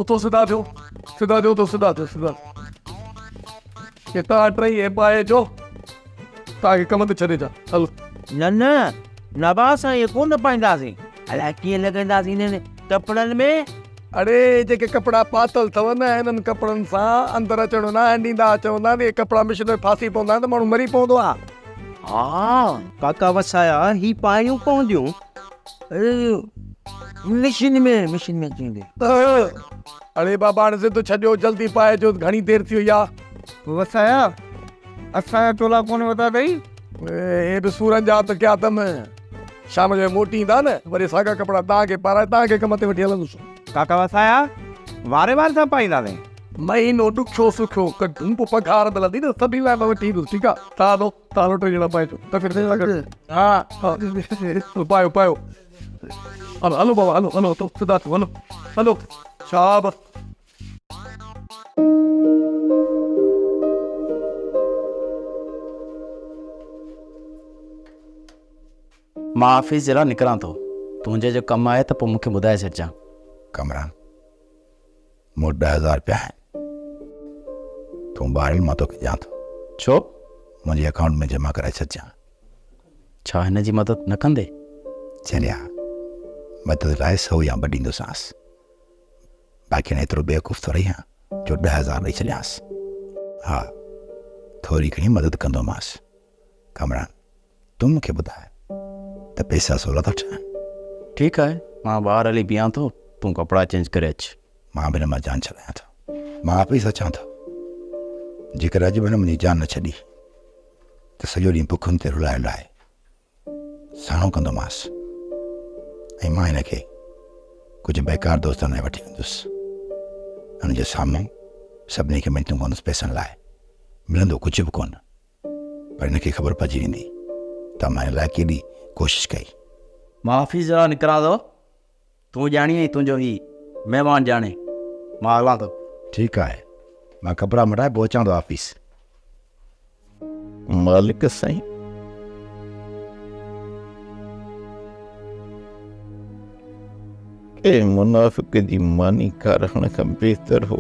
उतो सिधा थियो तो सिधा थियो सिधा। ये तव्हां टई ऐप आहे जो तव्हांखे कम ते छॾे जा हलो। न न नवाज़ सां ये कोन पाईंदासीं, अलाए कीअं लॻंदासीं इन्हनि कपिड़नि में। अरे जेके कपिड़ा पातल अथव न हिननि कपिड़नि सां अंदरि अचणो न ॾींदा, चवंदा आहिनि इहे कपिड़ा मिशन में फासी पवंदा आहिनि त माण्हू मरी पवंदो आहे। हा काका वसाया ही पायूं पवंदियूं मिशन में थींदी। अरे बाबा हाणे ज़िद छॾियो, जल्दी पाए जो घणी देरि थी वई आहे। वसाया असांजा टोला कोन वता अथई। हे बि सूरनि जा त क्या अथमि, शाम जो मोटी ईंदा न वरी साॻा कपिड़ा तव्हांखे पाराए तव्हांखे कम ते वठी हलंदुसि। काका वसाया वारे वारे सां पाईंदासीं। महीनो ॾुखियो सुखियो कढूं पोइ पघार मिलंदी न सभी लाइ मां वठी ईंदुसि। ठीकु आहे तव्हां टे ॼणा पाइजो त फिर हा पायो पायो। हलो हलो बाबा हलो हलो तो सिधा थियो हलो हलो शाबाश। मां ऑफिस जरा निकिरां थो, तुंहिंजे जो कमु आहे त पोइ मूंखे ॿुधाए छॾिजांइ। कमरान मूं 10,000 रुपया आहिनि, तूं ॿारनि मां तोखे ॾियां थो। छो? मुंहिंजे अकाउंट में जमा कराए छॾिजांइ। छा हिन जी मदद न कंदे? चरिया मदद लाइ 100 या ॿ ॾींदोसांसि, बाक़ी हाणे एतिरो बेवकूफ़ थोरी आहियां जो 10,000 ॾेई छॾियांसि। हा थोरी घणी मदद कंदोमांसि। कमरान तूं मूंखे ॿुधाए त पैसा सवला था ठहनि। ठीकु आहे, मां ॿाहिरि हली बीहां थो, तूं कपिड़ा चेंज करे अचु। मां बि न मां जान छॾायां थो, मां ऑफिस अचां थो। जेकर अॼु बि न मुंहिंजी जान न छॾी त सॼो ॾींहुं बुखुनि ते रुलाए रुलाए साणो कंदोमांसि ऐं मां हिनखे कुझु बेकार दोस्तनि लाइ वठी वेंदुसि। हुनजे साम्हूं सभिनी खे मिंटूं कंदुसि पैसनि लाइ, मिलंदो कुझु बि कोन, पर हिनखे ख़बर पइजी वेंदी त मां हिन लाइ केॾी कोशिशि कई। मां ऑफिस जरा निकिरां थो, तूं ॼाणी आई तुंहिंजो ही महिमान ॼाणे, मां हलां थो। ठीकु आहे, मां कपिड़ा मटाए पोइ अचां थो ऑफिस। मालिक साईं के मुनाफ़िक जी मानी कारणु खां बहितर हो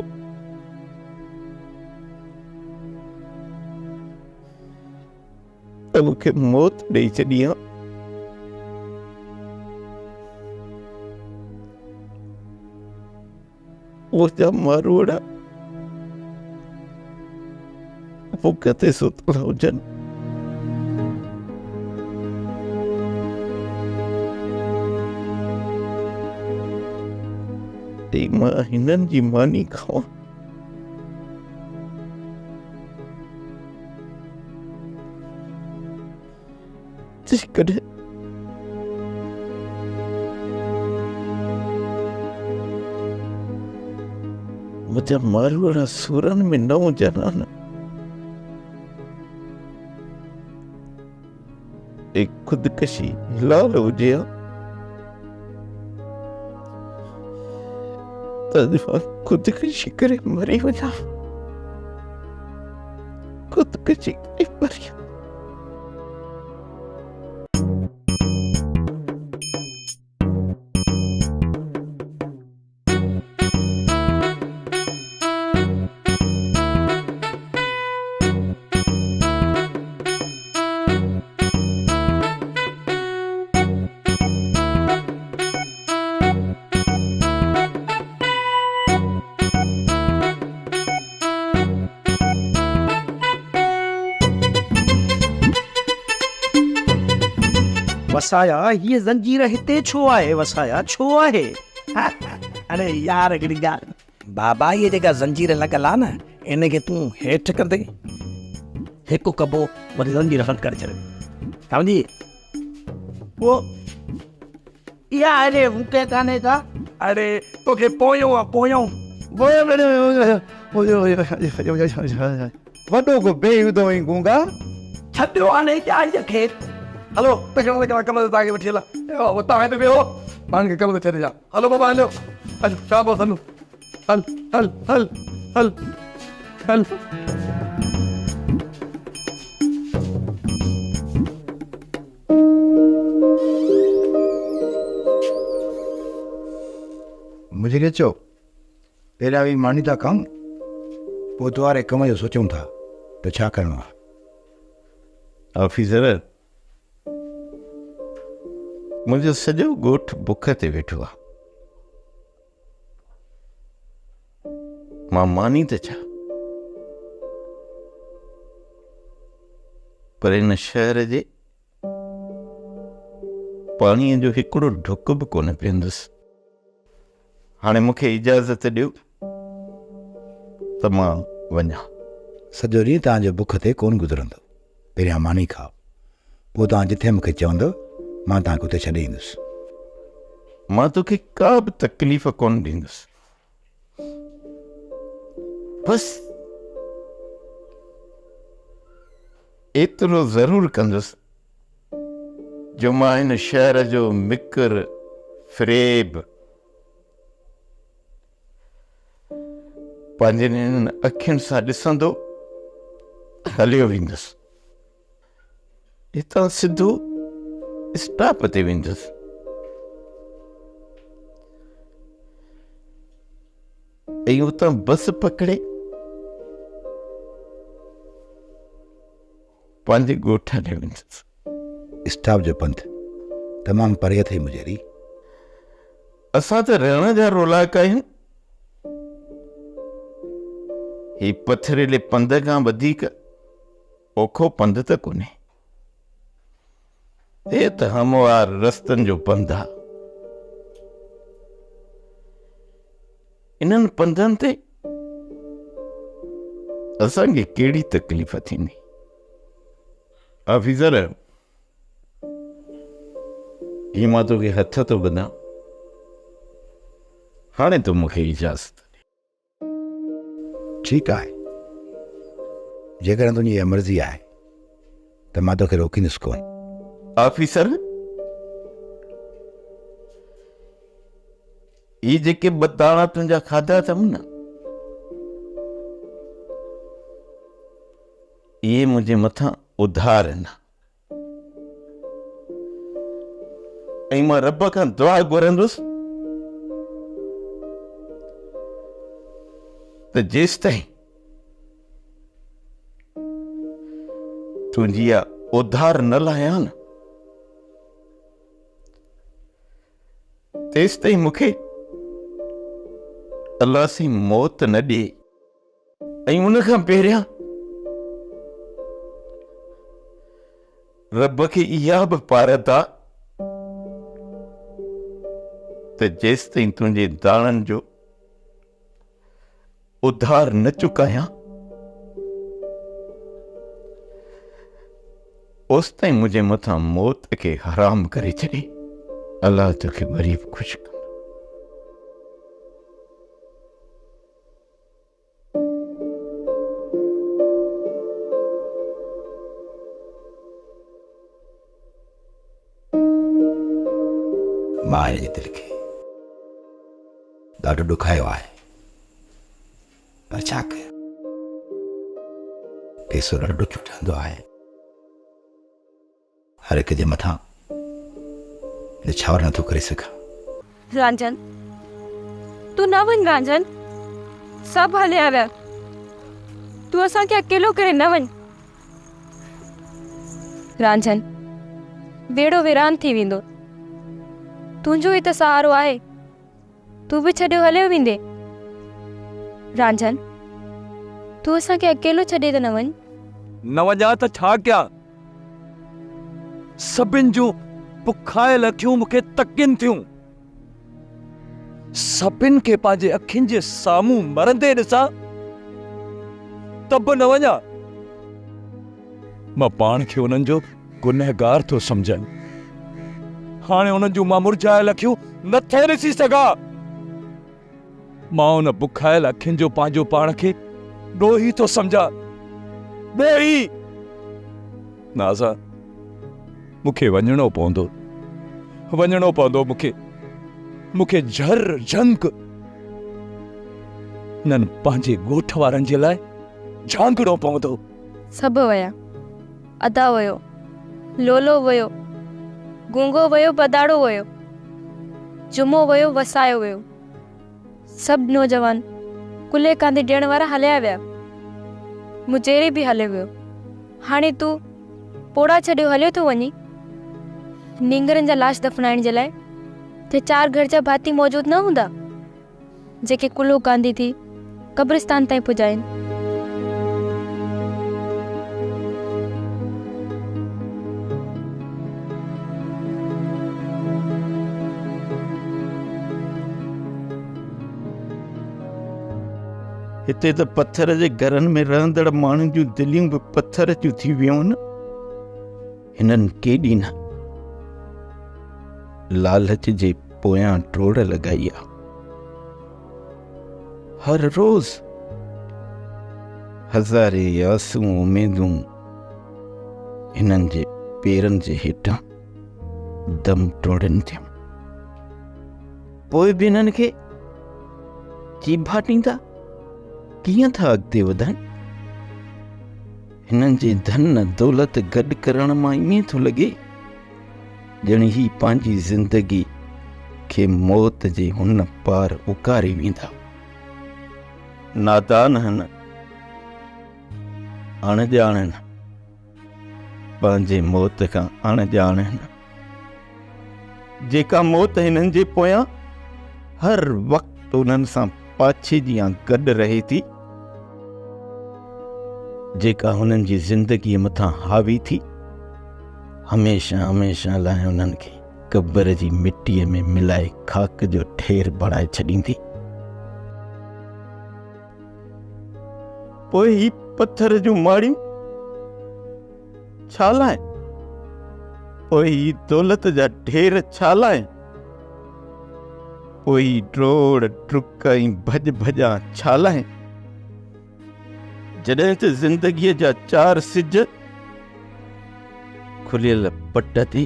त मूंखे मौत ॾेई छॾी हा। मुंहिंजा मारूड़ा बुख ते सुतल हुजनि, ते मां हिननि जी मानी खावां। जेकॾहिं मुंहिंजा मारूड़ा सूरनि में न हुजनि हा न, एक खुदकशी लाल हुजे हा त मां खुदकशी करे मरी वञा। खुदकशी करे मरी वञा। वसाया ये जंजीर हिते छो आहे? वसाया छो आहे? अरे यार हिकिड़ी ॻाल्हि, बाबा ये जेका जंजीर लॻल आहे न इनखे तूं हेठि कंदे हिकु कबो वरी जंजीर हट करे छॾे सम्झी। वो या अरे मूंखे कान्हे का। अरे तोखे पोयों आहे पोयों। वॾो को बेहूदो ऐं गूंगा छॾियो हाणे ॼाईअ खे। हलो कम ते तव्हांखे वठी हलां, तव्हां हिते वेहो पाण खे कम ते छॾे जा। हलो बाबा हलो हलो शाबाश हलो हल हल हल हल हल। मुझे चओ पहिरियां बि मानी था कयूं, पोइ द्वारे कम जो सोचूं था त छा करिणो आहे। ऑफिसर, मुंहिंजो सॼो ॻोठ बुख ते वेठो आहे। मां मानी त छा, पर इन शहर जे पाणीअ जो हिकिड़ो ढुक बि कोन पीअंदुसि। हाणे मूंखे इजाज़त ॾियो त मां वञा। सॼो ॾींहुं तव्हांजो बुख ते कोन गुज़रंदो। पहिरियां मानी खाओ, पोइ तव्हां जिथे मूंखे चवंदो मां तव्हांखे उते छॾे ईंदुसि। मां तोखे का बि तकलीफ़ कोन ॾींदुसि, बसि एतिरो ज़रूरु कंदुसि जो मां हिन शहर जो मिकर फ़रेब पंहिंजे हिननि अखियुनि सां ॾिसंदो हलियो वेंदुसि। हितां सिधो स्टॉप ते वेंदुसि। ऐं उतां बस पकड़े पंहिंजे ॻोठ ॾे वेंदुसि। स्टाफ जो पंथ तमामु परे अथई मुंहिंजी। असां त रहण जा रोलाक आहियूं। ही पथरीले पंध खां वधीक ओखो पंध त कोन्हे। हे त हमवार रस्तनि जो पंध आहे। इन्हनि पंधनि ते असांखे कहिड़ी तकलीफ़ थींदी? ऑफिसर, ही मां तोखे हथ थो ॿधां, हाणे तूं मूंखे इजाज़त ॾे। ठीकु आहे, जेकॾहिं तुंहिंजी इहा मर्ज़ी आहे त मां तोखे रोकींदुसि कोन। ऑफिसर, ये जेके बताना तुंहिंजा खाधा अथव न, ये मुंहिंजे मथां उधार आहिनि। ऐं मां रब खां दुआ घुरंदुसि त जेसि ताईं तुंहिंजी इहा उधार न लाहियां न, तेसि ताईं मूंखे अल्लाह सी मौत न ॾे। ऐं उन खां पहिरियां रब खे इहा बि पारत आहे त जेसि ताईं तुंहिंजे दाणनि जो उधार न चुकायां, ओसि ताईं मुंहिंजे मथां मौत खे हराम करे छॾे। अल्लाह तोखे वरी बि ख़ुशि कंदो। मां हिन जे दिलि खे ॾाढो ॾुखायो आहे, पर छा कयां, पैसो ॾाढो ॾुखियो ठहंदो आहे। हर हिक जे मथां निछावर नथो करे सघां। रांझन, तू न वञ रांझन, सभु हलिया विया, तू असांखे अकेलो करे न वञ। रांझन, बेड़ो वीरान थी वेंदो, तुंहिंजो ई त सहारो आहे, तू बि छॾियो हलियो वेंदे। रांझन, तू असांखे अकेलो छॾे त न वञ। न वञा त छा कयां? सभिनि जूं बुखायल अखियूं मूंखे तकिन थियूं। सभिनि खे पंहिंजे अखियुनि जे साम्हूं मरंदे ॾिसां त बि न वञा। मां पाण खे उन्हनि जो गुनहगार थो सम्झां। हाणे उन्हनि जूं मां मुरझायल अखियूं नथो ॾिसी सघां। मां उन बुखायल अखियुनि जो पंहिंजो पाण खे ॾोही थो सम्झां, ॾोही। नाज़ा, मूंखे वञणो पवंदो मूंखे झर झंग नन पंहिंजे ॻोठ वारनि जे लाइ झांगणो पवंदो। सभु वया, अदा वयो, लोलो वयो, गूंगो वयो, बदाड़ो वयो, जुमो वयो, वसायो वयो। सभु नौजवान कुले कांदे ॾियण वारा हलिया विया, मुजेरी बि हलियो वियो। हाणे तूं पोड़ा छॾियो हलियो थो वञी नींगरनि जा लाश दफ़नाइण जे लाइ? ते 4 घर जा भाती मौजूद न हूंदा जेके कुलो कांदी थी कब्रिस्तान ताईं पुॼाइनि? हिते त पत्थर जे घरनि में रहंदड़ माण्हुनि जूं दिलियूं बि पत्थर जूं थी वियूं आहिनि। हिननि केॾी न लालच जे पोयां टोड़ लॻाई आहे। हर रोज़ हज़ारे आसूं उमेदूं हिननि जे पेरनि जे हेठां दम टोड़नि थियूं। पोइ बि हिननि खे चीभा ॾींदा कीअं था अॻिते वधनि? हिननि जे धन दौलत गॾु करण मां ईअं थो लॻे ॼण ही पंहिंजी ज़िंदगी खे मौत जे हुन पार उकारी वेंदा। नादान आहिनि, अणॼाण आहिनि, पंहिंजे मौत खां अणॼाण आहिनि। जेका मौत हिननि जे पोयां हर वक़्तु उन्हनि सां पाछे जियां गॾु रहे थी, जेका हुननि जी ज़िंदगीअ मथां हावी थी, हमेशह हमेशह लाइ उन्हनि खे क़बर जी मिटीअ में मिलाए खाक जो ढेर बणाए छॾींदी। पोइ ही पत्थर जूं माड़ियूं छा लाइ? पोइ ही दौलत जा ढेर छा लाइ? पोइ ही ड्रोड़ डुक ऐं भॼ भॼा छा लाइ? जॾहिं त ज़िंदगीअ जा 4 सिज खुलियल पट ते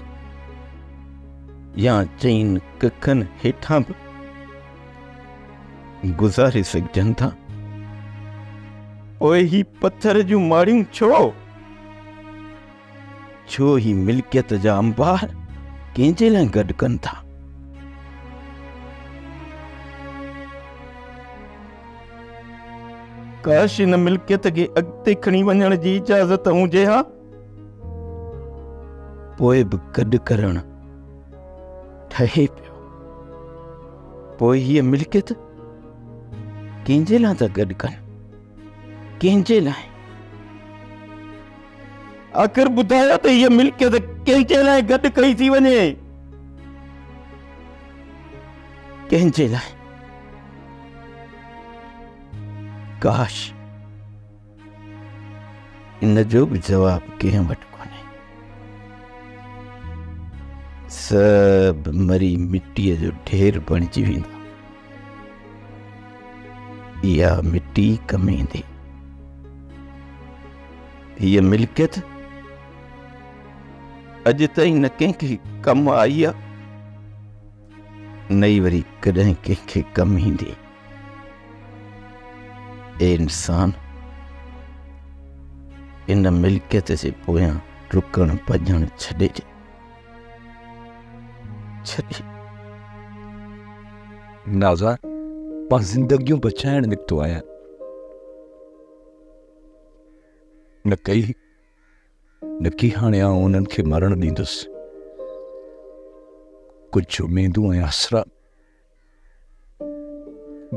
या चईन कखनि हेठां बि गुज़ारे सघजनि था। पोइ ही पत्थर जूं माड़ियूं छो ही मिल्कियत जा अंबार कंहिंजे लाइ गॾु कनि था? काश इन मिल्कियत खे अॻिते खणी वञण जी इजाज़त हुजे हा। पोइ बि गॾु करणु ठहे पियो। पोइ हीअ मिल्कियत कंहिंजे लाइ था गॾु कनि? कंहिंजे लाइ? आख़िर ॿुधायो त हीअ मिल्कियत कंहिंजे लाइ गॾु कई थी वञे? कंहिंजे लाइ? काश इन जो बि जवाबु कंहिं वटि कोन्हे। सभु मरी मिटीअ जो ढेर बणिजी वेंदा। इहा मिटी कमेंदी। हीअ मिल्कियत अॼु ताईं न कंहिंखे कमु आई आहे, नई वरी कॾहिं कंहिंखे कमु ईंदी। ए इंसान, इन मिल्कियत जे पोयां डुकणु भॼणु छॾे नाज़ा, मां ज़िंदगियूं बचाइण निकितो आहियां। न की हाणे आउं उन्हनि खे मरण ॾींदुसि। कुझु उमेदूं ऐं आसरा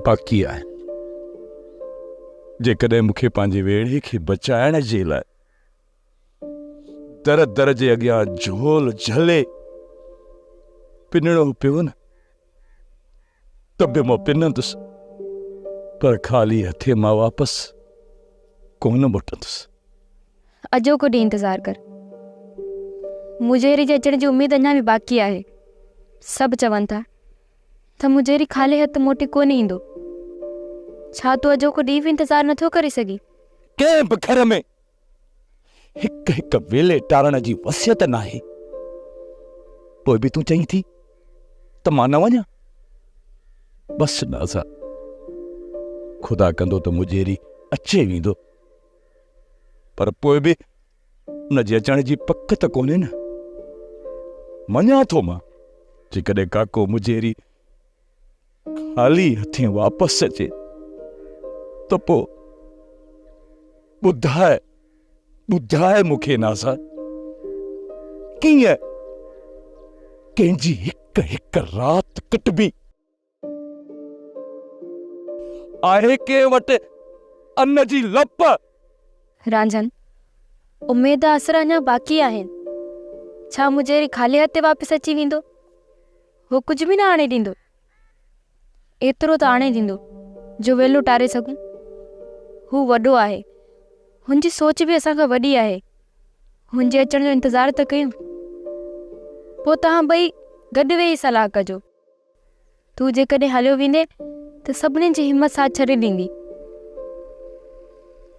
बाक़ी आहे। जेकॾहिं मूंखे पंहिंजे वेड़े खे बचाइण जे लाइ दर दर जे अॻियां झोल झले पिनणो पियो न, त बि मां पिनंदुसि, पर ख़ाली हथे मां वापसि कोन मोटंदुसि। अॼोको ॾींहुं इंतज़ारु कर। मुजेरी जे अचण जी उमेद अञा बि बाक़ी आहे। सभु चवनि था त मुजेरी ख़ाली हथ मोटी कोन ईंदो। छा तूं अॼोको ॾींहुं बि इंतज़ारु नथो करे सघीं? कंहिं बि घर में हिकु हिकु वेले टारण जी वसियत नाहे। पोइ बि तूं चईं थी त मां न वञा। बसि नाज़ा, ख़ुदा कंदो त मुजेरी अचे वेंदो, पर पोइ बि उनजे अचण जी पक त कोन्हे न। मञा थो मां, जेकॾहिं काको मुजेरी ख़ाली हथे वापसि अचे त पोइ ॿुधाए मूंखे नासा, कीअं कंहिंजी हिक हिक रात कटबी आहे के वटि अन्न जी लप। रांझन, उमेद असर अञा बाक़ी आहिनि। छा मुंहिंजे ख़ाली हथे वापसि अची वेंदो? हो कुझु बि न आणे ॾींदो। एतिरो त आणे ॾींदो जो वेलो टारे सघूं। हू वॾो आहे, हुनजी सोच बि असांखां वॾी आहे। हुनजे अचण जो इंतज़ारु त कयूं। पोइ तव्हां ॿई गॾु वेही सलाह कजो। तूं जेकॾहिं हलियो वेंदे त सभिनी जी हिमत साथ छॾे ॾींदी।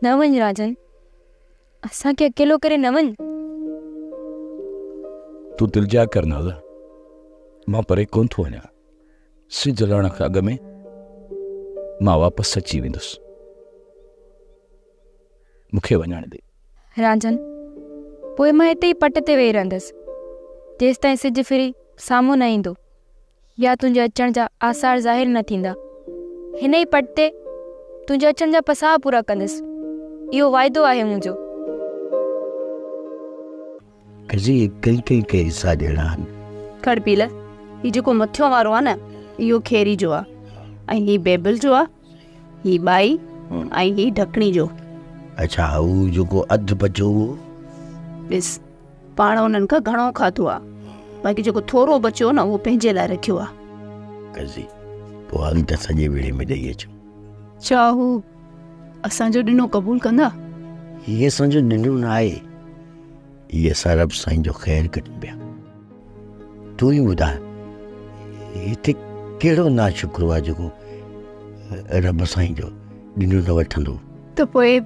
न वञ राजन, असांखे अकेलो करे न वञ। तूं दिलजा कर नाज़ा, मां परे कोन थो वञा। सिज लहण खां अॻु में मां वापसि अची वेंदुसि। मूंखे वञण दे। रांझन, पोइ मां हिते ई पट ते वेही रहंदसि जेसि ताईं सिज फिरी साम्हूं न ईंदो या तुंहिंजे अचण जा आसार ज़ाहिर न थींदा। हिन ई पट ते तुंहिंजे अचण जा पसाह पूरा कंदसि। इहो वाइदो आहे मुंहिंजो। के हिसा ॾियणा आहिनि। खड़ पील, हीउ जेको मथियों वारो आहे न, इहो खेरी जो आहे, ऐं हीउ बेबल जो आहे, हीउ बाई ऐं हीउ ढकणी जो। अच्छा, हू जेको अधु बचो हुओ ॾिस, पाण उन्हनि खां घणो खाधो आहे, बाक़ी जेको थोरो बचियो न उहो पंहिंजे लाइ रखियो आहे। कज़ी, पोइ हल त सॼे वेड़े में ॾेई अचूं। छा हू असांजो ॾिनो क़बूल कंदा? हीअ असांजो ॾिनो न आहे, हीअ असां रब साईं जो ख़ैरु कढूं पिया। तूं ई ॿुधाए, हिते कहिड़ो नाशुक्रो आहे जेको रब साईं जो ॾिनो न वठंदो? त पोइ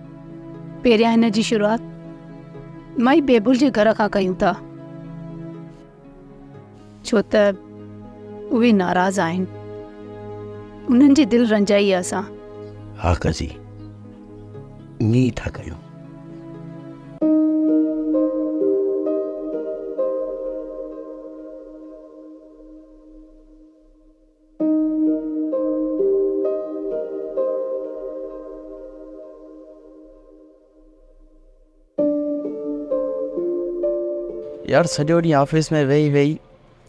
पहिरियां हिन जी शुरूआति मां ई बेबुल जे घर खां कयूं था, छो त उहे नाराज़ आहिनि। उन्हनि जी दिलि रंजाई आहे असां। हा कज़ी, ईअं ई था कयूं। यार सॼो ॾींहुं ऑफिस में वेही वेही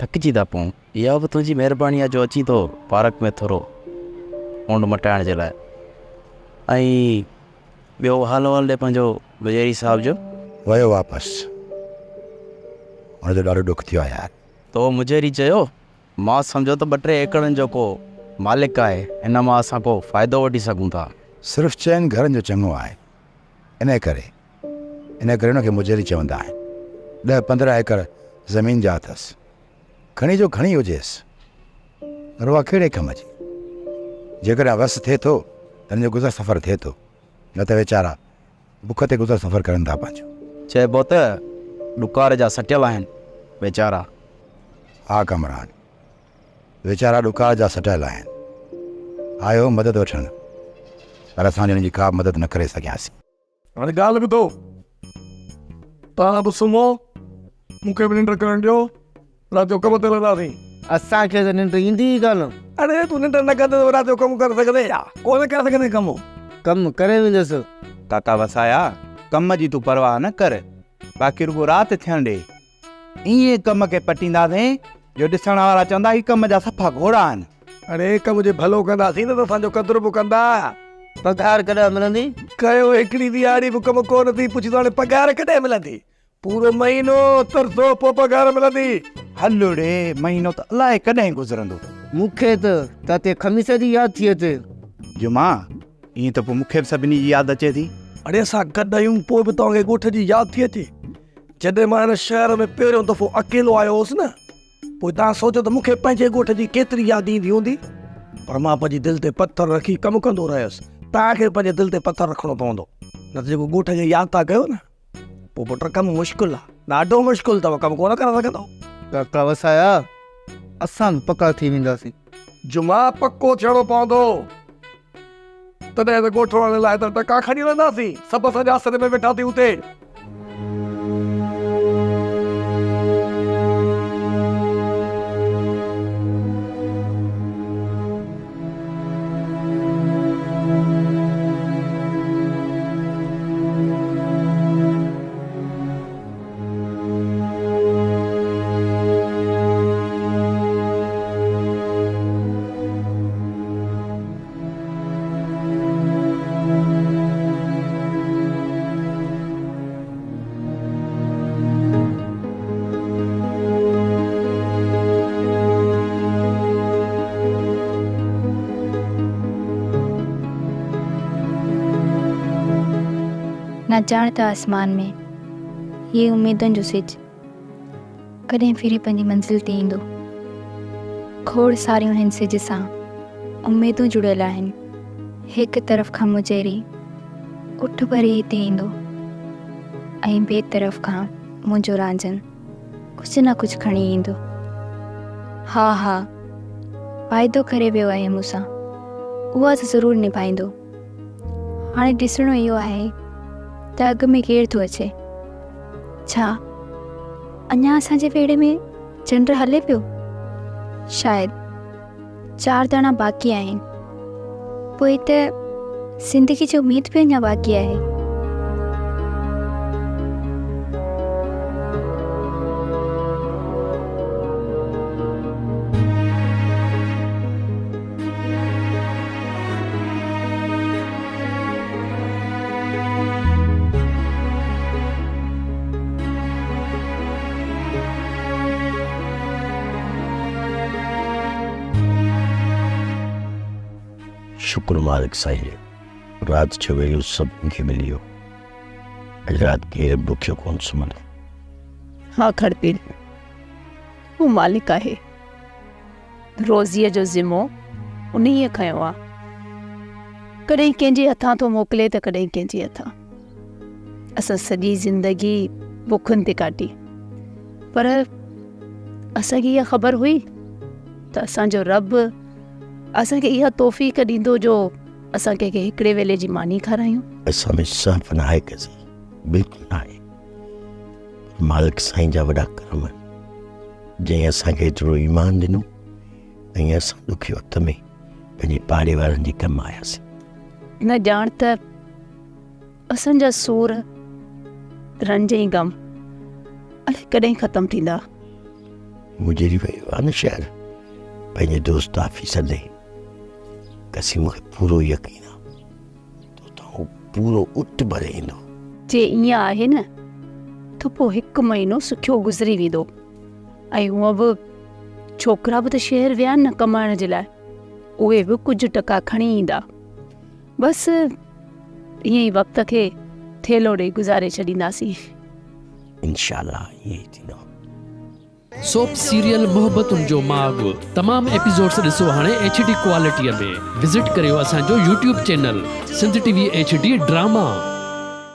थकिजी था पऊं। इहा बि तुंहिंजी महिरबानी आहे जो अची थो पार्क में थोरो ऊंड मटाइण जे लाइ। ऐं ॿियो हाल वाल ॾे पंहिंजो वज़ीरी साहब जो? वियो वापसि, हुनजो ॾाढो ॾुख थियो आहे यार। तो मुझेरी चयो, मां सम्झो त 2-3 एकड़नि जो को मालिक आहे, हिन मां असां को फ़ाइदो वठी सघूं था। सिर्फ़ु चइनि घरनि जो चङो आहे, इन करे हुनखे मुजरी चवंदा आहिनि। 10-15 एकड़ ज़मीन जा अथसि, खणी जो खणी हुजेसि, पर उहा कहिड़े कम जी? जेकॾहिं वस थिए थो त हिन जो गुज़र सफ़र थिए थो, न त वीचारा बुख ते गुज़र सफ़र करनि था पंहिंजो। चइबो त ॾुकार जा सटियल आहिनि वीचारा। हा कमरान, वीचारा ॾुकार जा सटियल आहिनि। आयो मदद वठणु, पर असां हुनजी का मदद न करे सघियासीं। हाणे ॻाल्हि ॿुधो, तव्हां बि सुम्हो, मूंखे बि निंड करणु ॾियो, राति जो कम ते लॻंदासीं। असांखे त निंड ईंदी ई कान। अरे तूं निंड न कंदे राति जो कमु करे सघंदे या कोन करे सघंदे कमु करे वेंदुसि। काका वसाया, कम जी तूं परवाह न कर, बाक़ी रुगो राति थियण ॾे। ईअं कम खे पटींदासीं जो ॾिसण वारा चवंदा ही कम जा सफ़ा घोड़ा आहिनि। अरे कम जे भलो कंदासीं त असांजो क़दुरु बि कंदा। पघार कॾहिं मिलंदी? कयो हिकिड़ी दिहाड़ी बि कमु कोन थी, पुछी तो हाणे पघार कॾहिं मिलंदी? पूरो महीनो तरसो पोइ पघार मिलंदी। हलो रे, महीनो त अलाए कॾहिं गुज़रंदो। मूंखे त ते खमीस जी यादि थी अचे। जुमा, ईअं त पोइ मूंखे बि सभिनी जी यादि अचे थी। अड़े असां गॾु आहियूं, पोइ बि तव्हांखे ॻोठ जी यादि थी अचे? जॾहिं मां हिन शहर में पहिरियों दफ़ो अकेलो आयो हुउसि न, पोइ तव्हां सोचो त मूंखे पंहिंजे ॻोठ जी केतिरी यादि ईंदी हूंदी। पर मां पंहिंजी दिलि ते पथर रखी कमु कंदो रहियुसि। तव्हांखे पंहिंजे दिलि ते पथर रखिणो पवंदो, न त जेको ॻोठ खे यादि था कयो न, पोइ पुट कमु मुश्किल आहे, ॾाढो मुश्किल अथव, कमु कोन करे सघंदव। काका वसाया, असां बि पका थी वेंदासीं। जुमा पको थियणो पवंदो, तॾहिं त ॻोठ वारनि लाइ त टका खणी वेंदासीं। सभु असांजे आसरे में वेठा थी हुते। न ॼाण त आसमान में ये उमेदुनि जो सिज कॾहिं फिरी पंहिंजी मंज़िल ते ईंदो। खोड़ सारियूं हिन सिज सां उमेदूं जुड़ियल आहिनि। हिकु तरफ़ खां मुजेरी उठ भरी हिते ईंदो ऐं ॿिए तरफ़ खां मुंहिंजो रांझन कुझु न कुझु खणी ईंदो। हा हा, वाइदो करे वियो आहे मूंसां, उहा त ज़रूरु निभाईंदो। हाणे ॾिसणो इहो आहे त अॻु में केरु थो अचे। छा अञा असांजे वेड़े में चंड हले पियो? शायदि 4 ॼणा बाक़ी आहिनि। पोइ त ज़िंदगी जी उमेद बि अञा बाक़ी आहे। शुक्र मालिक साईं जो, राति जो वेलो सभिनी खे मिली वियो। अॼु राति केरु बुखियो कोन सुम्हंदो। हाँ खड़पीर, हू मालिक आहे। रोज़ीअ जो ज़िमो उन्हीअ खयो आहे। कॾहिं कंहिंजे हथां थो मोकिले त कॾहिं कंहिंजे हथां। असां सॼी ज़िंदगी बुखुनि ते काटी, पर असांखे इहा ख़बर हुई त असांजो रब असांखे इहा तौफ़ीक़ ॾींदो जो असां कंहिंखे हिकिड़े वेले जी मानी खारायूं। असां में साफ़ न आहे कज़ी, बिल्कुलु न आहे। मालिक साईं जा वॾा करम आहिनि जंहिं असांखे एतिरो ईमान ॾिनो ऐं असां ॾुखे वक़्त में पंहिंजे पाड़े वारनि जे कमु आयासीं। न ॼाण त असांजा सूर रंज ऐं गम अलाए कॾहिं ख़तमु थींदा। गुज़री वियो आहे न शहर पंहिंजे दोस्त ऑफिसर ॾे। कसी मूंखे पूरो यकीन आहे त हू पूरो उट भरे ईंदो। जे ईअं आहे न त पोइ 1 महीनो सुठो गुज़री वेंदो। ऐं हूअं बि छोकिरा बि त शहर विया न कमाइण जे लाइ, उहे बि कुझु टका खणी ईंदा। बसि ईअं ई वक़्त खे थेलो ॾेई गुज़ारे छॾींदासीं। इंशाअल्लाह ईअं ई थींदो। सोप सीरियल मोहब्बतुनि जो माॻु तमामु एपिसोड्स ॾिसो हाणे HD क्वालिटीअ में। विज़िट करियो असांजो YouTube channel Sindh TV HD drama.